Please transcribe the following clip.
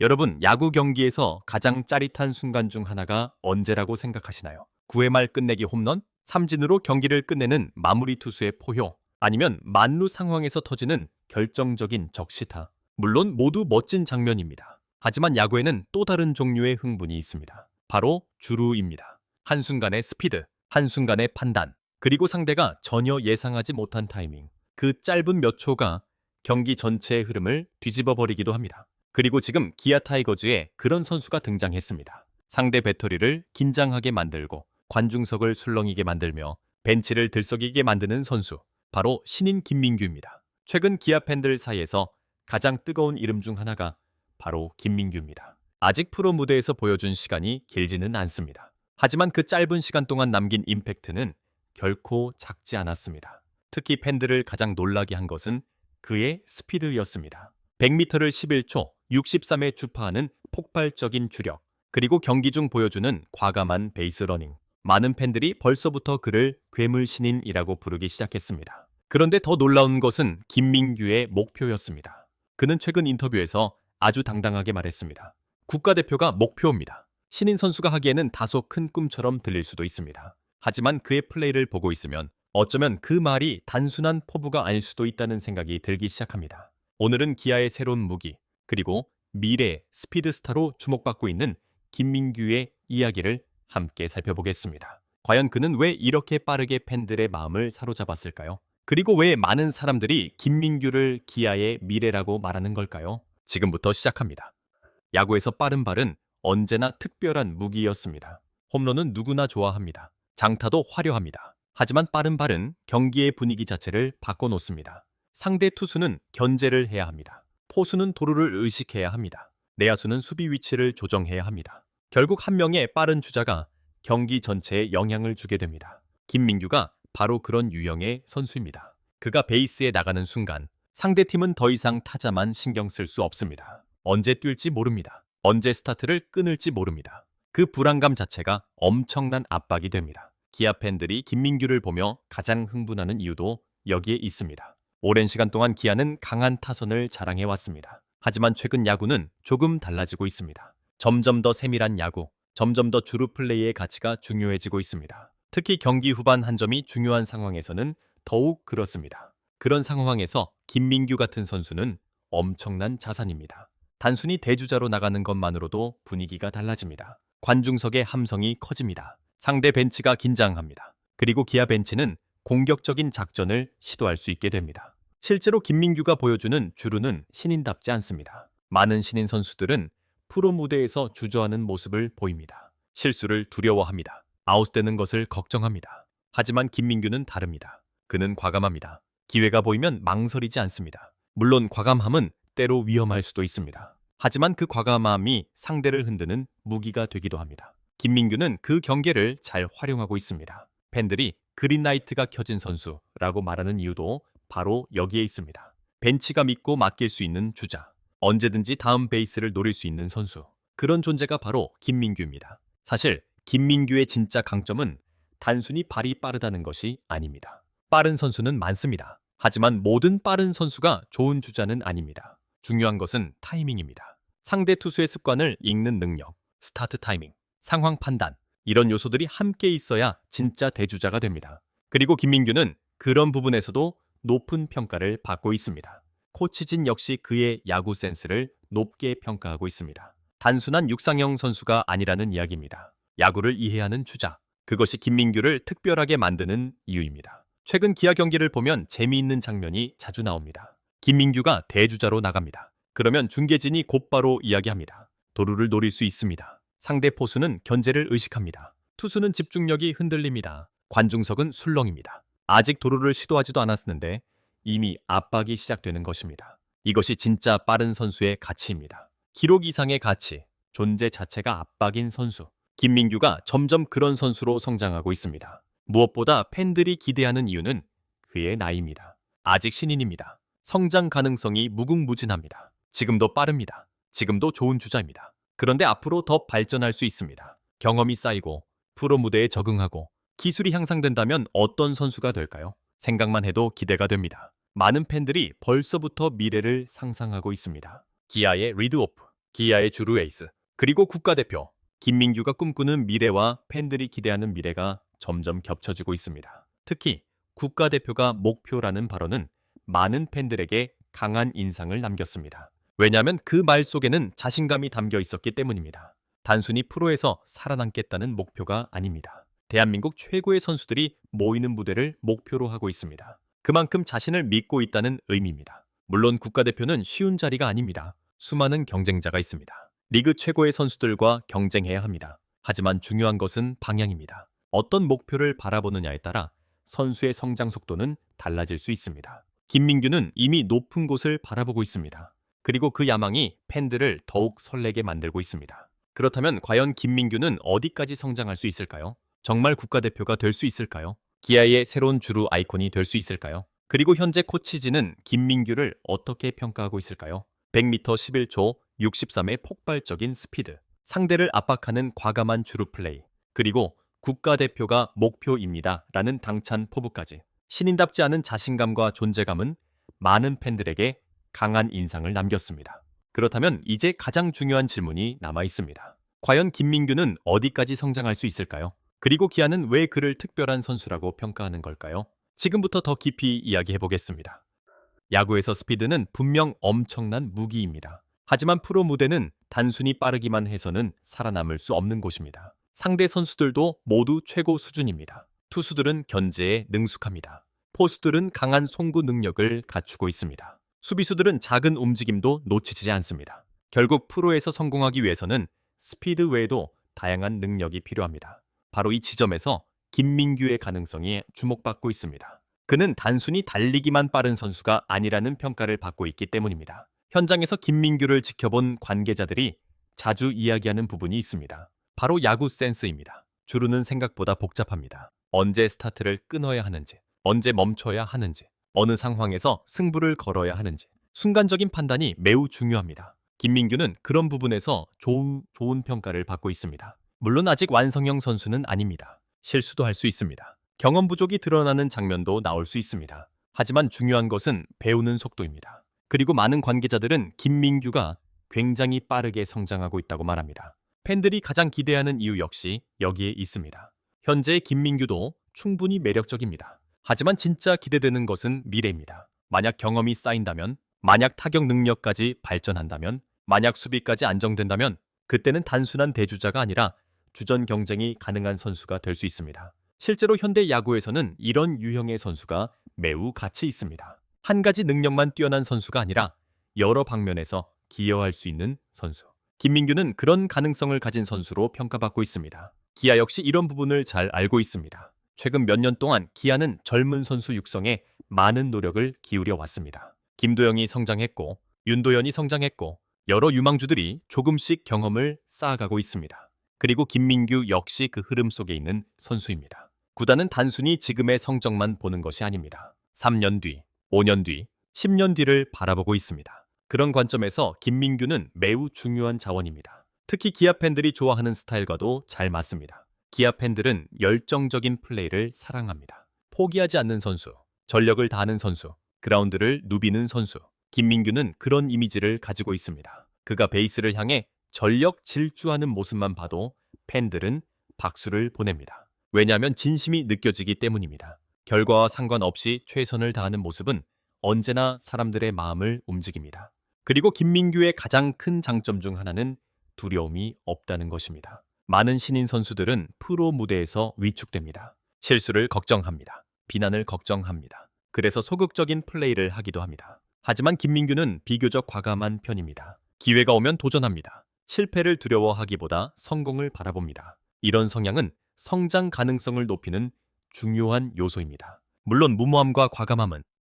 여러분, 야구 경기에서 가장 짜릿한 순간 중 하나가 언제라고 생각하시나요? 9회 말 끝내기 홈런? 삼진으로 경기를 끝내는 마무리 투수의 포효? 아니면 만루 상황에서 터지는 결정적인 적시타? 물론 모두 멋진 장면입니다. 하지만 야구에는 또 다른 종류의 흥분이 있습니다. 바로 주루입니다. 한순간의 스피드, 한순간의 판단, 그리고 상대가 전혀 예상하지 못한 타이밍. 그 짧은 몇 초가 경기 전체의 흐름을 뒤집어 버리기도 합니다. 그리고 지금 기아 타이거즈에 그런 선수가 등장했습니다. 상대 배터리를 긴장하게 만들고 관중석을 술렁이게 만들며 벤치를 들썩이게 만드는 선수. 바로 신인 김민규입니다. 최근 기아 팬들 사이에서 가장 뜨거운 이름 중 하나가 바로 김민규입니다. 아직 프로 무대에서 보여준 시간이 길지는 않습니다. 하지만 그 짧은 시간 동안 남긴 임팩트는 결코 작지 않았습니다. 특히 팬들을 가장 놀라게 한 것은 그의 스피드였습니다. 100m를 11초 63에 주파하는 폭발적인 주력, 그리고 경기 중 보여주는 과감한 베이스 러닝. 많은 팬들이 벌써부터 그를 괴물 신인이라고 부르기 시작했습니다. 그런데 더 놀라운 것은 김민규의 목표였습니다. 그는 최근 인터뷰에서 아주 당당하게 말했습니다. 국가대표가 목표입니다. 신인 선수가 하기에는 다소 큰 꿈처럼 들릴 수도 있습니다. 하지만 그의 플레이를 보고 있으면 어쩌면 그 말이 단순한 포부가 아닐 수도 있다는 생각이 들기 시작합니다. 오늘은 기아의 새로운 무기, 그리고 미래 스피드스타로 주목받고 있는 김민규의 이야기를 함께 살펴보겠습니다. 과연 그는 왜 이렇게 빠르게 팬들의 마음을 사로잡았을까요? 그리고 왜 많은 사람들이 김민규를 기아의 미래라고 말하는 걸까요? 지금부터 시작합니다. 야구에서 빠른 발은 언제나 특별한 무기였습니다. 홈런은 누구나 좋아합니다. 장타도 화려합니다. 하지만 빠른 발은 경기의 분위기 자체를 바꿔놓습니다. 상대 투수는 견제를 해야 합니다. 포수는 도루를 의식해야 합니다. 내야수는 수비 위치를 조정해야 합니다. 결국 한 명의 빠른 주자가 경기 전체에 영향을 주게 됩니다. 김민규가 바로 그런 유형의 선수입니다. 그가 베이스에 나가는 순간 상대팀은 더 이상 타자만 신경 쓸 수 없습니다. 언제 뛸지 모릅니다. 언제 스타트를 끊을지 모릅니다. 그 불안감 자체가 엄청난 압박이 됩니다. 기아 팬들이 김민규를 보며 가장 흥분하는 이유도 여기에 있습니다. 오랜 시간 동안 기아는 강한 타선을 자랑해왔습니다. 하지만 최근 야구는 조금 달라지고 있습니다. 점점 더 세밀한 야구, 점점 더 주루 플레이의 가치가 중요해지고 있습니다. 특히 경기 후반 한 점이 중요한 상황에서는 더욱 그렇습니다. 그런 상황에서 김민규 같은 선수는 엄청난 자산입니다. 단순히 대주자로 나가는 것만으로도 분위기가 달라집니다. 관중석의 함성이 커집니다. 상대 벤치가 긴장합니다. 그리고 기아 벤치는 공격적인 작전을 시도할 수 있게 됩니다. 실제로 김민규가 보여주는 주루는 신인답지 않습니다. 많은 신인 선수들은 프로 무대에서 주저하는 모습을 보입니다. 실수를 두려워합니다. 아웃되는 것을 걱정합니다. 하지만 김민규는 다릅니다. 그는 과감합니다. 기회가 보이면 망설이지 않습니다. 물론 과감함은 때로 위험할 수도 있습니다. 하지만 그 과감함이 상대를 흔드는 무기가 되기도 합니다. 김민규는 그 경계를 잘 활용하고 있습니다. 팬들이 그린라이트가 켜진 선수라고 말하는 이유도 바로 여기에 있습니다. 벤치가 믿고 맡길 수 있는 주자, 언제든지 다음 베이스를 노릴 수 있는 선수, 그런 존재가 바로 김민규입니다. 사실 김민규의 진짜 강점은 단순히 발이 빠르다는 것이 아닙니다. 빠른 선수는 많습니다. 하지만 모든 빠른 선수가 좋은 주자는 아닙니다. 중요한 것은 타이밍입니다. 상대 투수의 습관을 읽는 능력, 스타트 타이밍, 상황 판단, 이런 요소들이 함께 있어야 진짜 대주자가 됩니다. 그리고 김민규는 그런 부분에서도 높은 평가를 받고 있습니다. 코치진 역시 그의 야구 센스를 높게 평가하고 있습니다. 단순한 육상형 선수가 아니라는 이야기입니다. 야구를 이해하는 주자, 그것이 김민규를 특별하게 만드는 이유입니다. 최근 기아 경기를 보면 재미있는 장면이 자주 나옵니다. 김민규가 대주자로 나갑니다. 그러면 중계진이 곧바로 이야기합니다. 도루를 노릴 수 있습니다. 상대 포수는 견제를 의식합니다. 투수는 집중력이 흔들립니다. 관중석은 술렁입니다. 아직 도루를 시도하지도 않았는데 이미 압박이 시작되는 것입니다. 이것이 진짜 빠른 선수의 가치입니다. 기록 이상의 가치, 존재 자체가 압박인 선수. 김민규가 점점 그런 선수로 성장하고 있습니다. 무엇보다 팬들이 기대하는 이유는 그의 나이입니다. 아직 신인입니다. 성장 가능성이 무궁무진합니다. 지금도 빠릅니다. 지금도 좋은 주자입니다. 그런데 앞으로 더 발전할 수 있습니다. 경험이 쌓이고 프로 무대에 적응하고 기술이 향상된다면 어떤 선수가 될까요? 생각만 해도 기대가 됩니다. 많은 팬들이 벌써부터 미래를 상상하고 있습니다. 기아의 리드오프, 기아의 주루 에이스, 그리고 국가대표 김민규가 꿈꾸는 미래와 팬들이 기대하는 미래가 점점 겹쳐지고 있습니다. 특히 국가대표가 목표라는 발언은 많은 팬들에게 강한 인상을 남겼습니다. 왜냐하면 그 말 속에는 자신감이 담겨 있었기 때문입니다. 단순히 프로에서 살아남겠다는 목표가 아닙니다. 대한민국 최고의 선수들이 모이는 무대를 목표로 하고 있습니다. 그만큼 자신을 믿고 있다는 의미입니다. 물론 국가대표는 쉬운 자리가 아닙니다. 수많은 경쟁자가 있습니다. 리그 최고의 선수들과 경쟁해야 합니다. 하지만 중요한 것은 방향입니다. 어떤 목표를 바라보느냐에 따라 선수의 성장 속도는 달라질 수 있습니다. 김민규는 이미 높은 곳을 바라보고 있습니다. 그리고 그 야망이 팬들을 더욱 설레게 만들고 있습니다. 그렇다면 과연 김민규는 어디까지 성장할 수 있을까요? 정말 국가대표가 될 수 있을까요? 기아의 새로운 주루 아이콘이 될 수 있을까요? 그리고 현재 코치진은 김민규를 어떻게 평가하고 있을까요? 100m 11초 63의 폭발적인 스피드, 상대를 압박하는 과감한 주루 플레이, 그리고 국가대표가 목표입니다 라는 당찬 포부까지 신인답지 않은 자신감과 존재감은 많은 팬들에게 강한 인상을 남겼습니다. 그렇다면 이제 가장 중요한 질문이 남아 있습니다. 과연 김민규는 어디까지 성장할 수 있을까요? 그리고 기아는 왜 그를 특별한 선수라고 평가하는 걸까요? 지금부터 더 깊이 이야기해 보겠습니다. 야구에서 스피드는 분명 엄청난 무기입니다. 하지만 프로 무대는 단순히 빠르기만 해서는 살아남을 수 없는 곳입니다. 상대 선수들도 모두 최고 수준입니다. 투수들은 견제에 능숙합니다. 포수들은 강한 송구 능력을 갖추고 있습니다. 수비수들은 작은 움직임도 놓치지 않습니다. 결국 프로에서 성공하기 위해서는 스피드 외에도 다양한 능력이 필요합니다. 바로 이 지점에서 김민규의 가능성이 주목받고 있습니다. 그는 단순히 달리기만 빠른 선수가 아니라는 평가를 받고 있기 때문입니다. 현장에서 김민규를 지켜본 관계자들이 자주 이야기하는 부분이 있습니다. 바로 야구 센스입니다. 주루는 생각보다 복잡합니다. 언제 스타트를 끊어야 하는지, 언제 멈춰야 하는지, 어느 상황에서 승부를 걸어야 하는지 순간적인 판단이 매우 중요합니다. 김민규는 그런 부분에서 좋은 평가를 받고 있습니다. 물론 아직 완성형 선수는 아닙니다. 실수도 할 수 있습니다. 경험 부족이 드러나는 장면도 나올 수 있습니다. 하지만 중요한 것은 배우는 속도입니다. 그리고 많은 관계자들은 김민규가 굉장히 빠르게 성장하고 있다고 말합니다. 팬들이 가장 기대하는 이유 역시 여기에 있습니다. 현재의 김민규도 충분히 매력적입니다. 하지만 진짜 기대되는 것은 미래입니다. 만약 경험이 쌓인다면, 만약 타격 능력까지 발전한다면, 만약 수비까지 안정된다면 그때는 단순한 대주자가 아니라 주전 경쟁이 가능한 선수가 될 수 있습니다. 실제로 현대 야구에서는 이런 유형의 선수가 매우 가치 있습니다. 한 가지 능력만 뛰어난 선수가 아니라 여러 방면에서 기여할 수 있는 선수. 김민규는 그런 가능성을 가진 선수로 평가받고 있습니다. 기아 역시 이런 부분을 잘 알고 있습니다. 최근 몇 년 동안 기아는 젊은 선수 육성에 많은 노력을 기울여 왔습니다. 김도영이 성장했고, 윤도현이 성장했고, 여러 유망주들이 조금씩 경험을 쌓아가고 있습니다. 그리고 김민규 역시 그 흐름 속에 있는 선수입니다. 구단은 단순히 지금의 성적만 보는 것이 아닙니다. 3년 뒤, 5년 뒤, 10년 뒤를 바라보고 있습니다. 그런 관점에서 김민규는 매우 중요한 자원입니다. 특히 기아 팬들이 좋아하는 스타일과도 잘 맞습니다. 기아 팬들은 열정적인 플레이를 사랑합니다. 포기하지 않는 선수, 전력을 다하는 선수, 그라운드를 누비는 선수. 김민규는 그런 이미지를 가지고 있습니다. 그가 베이스를 향해 전력 질주하는 모습만 봐도 팬들은 박수를 보냅니다. 왜냐하면 진심이 느껴지기 때문입니다. 결과와 상관없이 최선을 다하는 모습은 언제나 사람들의 마음을 움직입니다. 그리고 김민규의 가장 큰 장점 중 하나는 두려움이 없다는 것입니다. 많은 신인 선수들은 프로 무대에서 위축됩니다. 실수를 걱정합니다. 비난을 걱정합니다. 그래서 소극적인 플레이를 하기도 합니다. 하지만 김민규는 비교적 과감한 편입니다. 기회가 오면 도전합니다. 실패를 두려워하기보다 성공을 바라봅니다. 이런 성향은 성장 가능성을 높이는 중요한 요소입니다. 물론 무모함과 과감함은